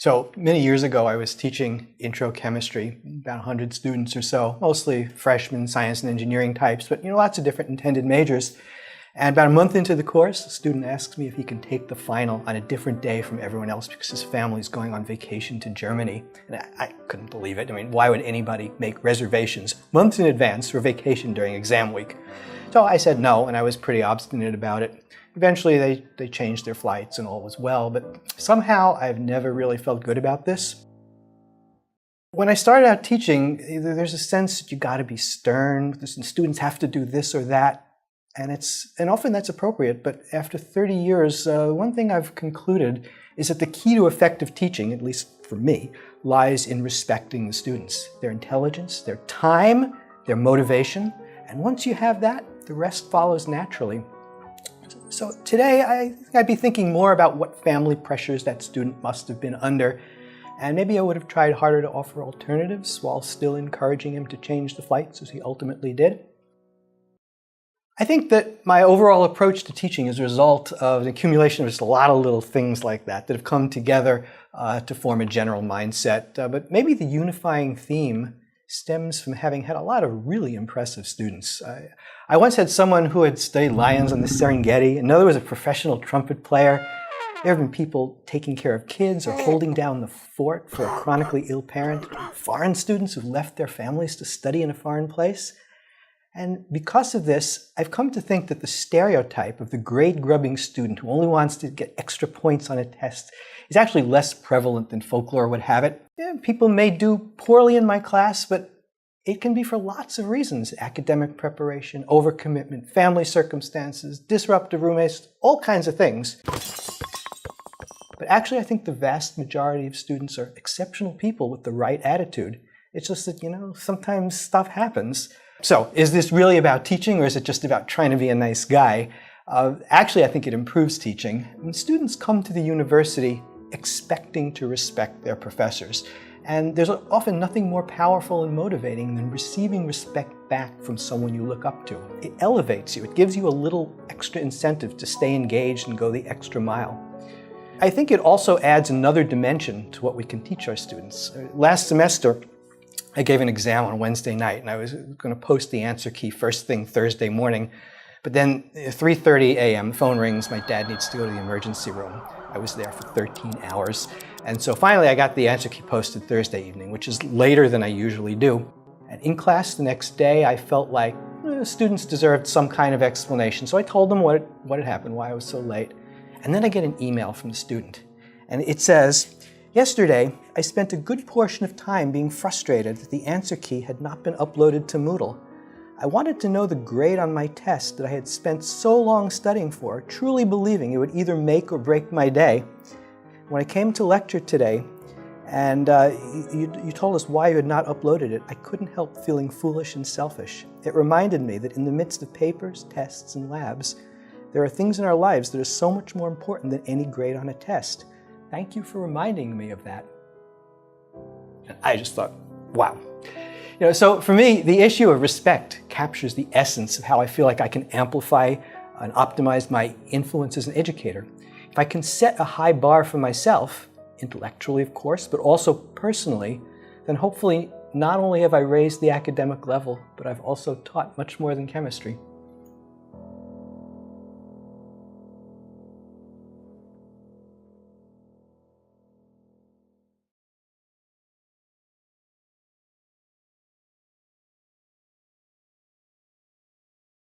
So many years ago, I was teaching intro chemistry, about 100 students or so, mostly freshmen, science and engineering types, but lots of different intended majors. And about a month into the course, a student asks me if he can take the final on a different day from everyone else because his family's going on vacation to Germany. And I couldn't believe it. I mean, why would anybody make reservations months in advance for vacation during exam week? So I said no, and I was pretty obstinate about it. Eventually, they changed their flights and all was well, but somehow I've never really felt good about this. When I started out teaching, there's a sense that you got to be stern, students have to do this or that, and often that's appropriate, but after 30 years, one thing I've concluded is that the key to effective teaching, at least for me, lies in respecting the students, their intelligence, their time, their motivation, and once you have that, the rest follows naturally. So today, I'd be thinking more about what family pressures that student must have been under, and maybe I would have tried harder to offer alternatives while still encouraging him to change the flights as he ultimately did. I think that my overall approach to teaching is a result of an accumulation of just a lot of little things like that have come together to form a general mindset, but maybe the unifying theme stems from having had a lot of really impressive students. I once had someone who had studied lions on the Serengeti. Another was a professional trumpet player. There have been people taking care of kids or holding down the fort for a chronically ill parent. Foreign students who've left their families to study in a foreign place. And because of this, I've come to think that the stereotype of the grade-grubbing student who only wants to get extra points on a test is actually less prevalent than folklore would have it. Yeah, people may do poorly in my class, but it can be for lots of reasons: academic preparation, overcommitment, family circumstances, disruptive roommates, all kinds of things. But actually, I think the vast majority of students are exceptional people with the right attitude. It's just that, sometimes stuff happens. So, is this really about teaching, or is it just about trying to be a nice guy? Actually, I think it improves teaching. When students come to the university expecting to respect their professors, and there's often nothing more powerful and motivating than receiving respect back from someone you look up to. It elevates you. It gives you a little extra incentive to stay engaged and go the extra mile. I think it also adds another dimension to what we can teach our students. Last semester, I gave an exam on Wednesday night, and I was going to post the answer key first thing Thursday morning. But then 3:30 a.m., the phone rings, my dad needs to go to the emergency room. I was there for 13 hours. And so finally I got the answer key posted Thursday evening, which is later than I usually do. And in class the next day, I felt like students deserved some kind of explanation. So I told them what had happened, why I was so late. And then I get an email from the student. And it says, "Yesterday, I spent a good portion of time being frustrated that the answer key had not been uploaded to Moodle. I wanted to know the grade on my test that I had spent so long studying for, truly believing it would either make or break my day. When I came to lecture today, and you told us why you had not uploaded it, I couldn't help feeling foolish and selfish. It reminded me that in the midst of papers, tests, and labs, there are things in our lives that are so much more important than any grade on a test. Thank you for reminding me of that." And I just thought, wow. So for me, the issue of respect captures the essence of how I feel like I can amplify and optimize my influence as an educator. If I can set a high bar for myself, intellectually of course, but also personally, then hopefully not only have I raised the academic level, but I've also taught much more than chemistry.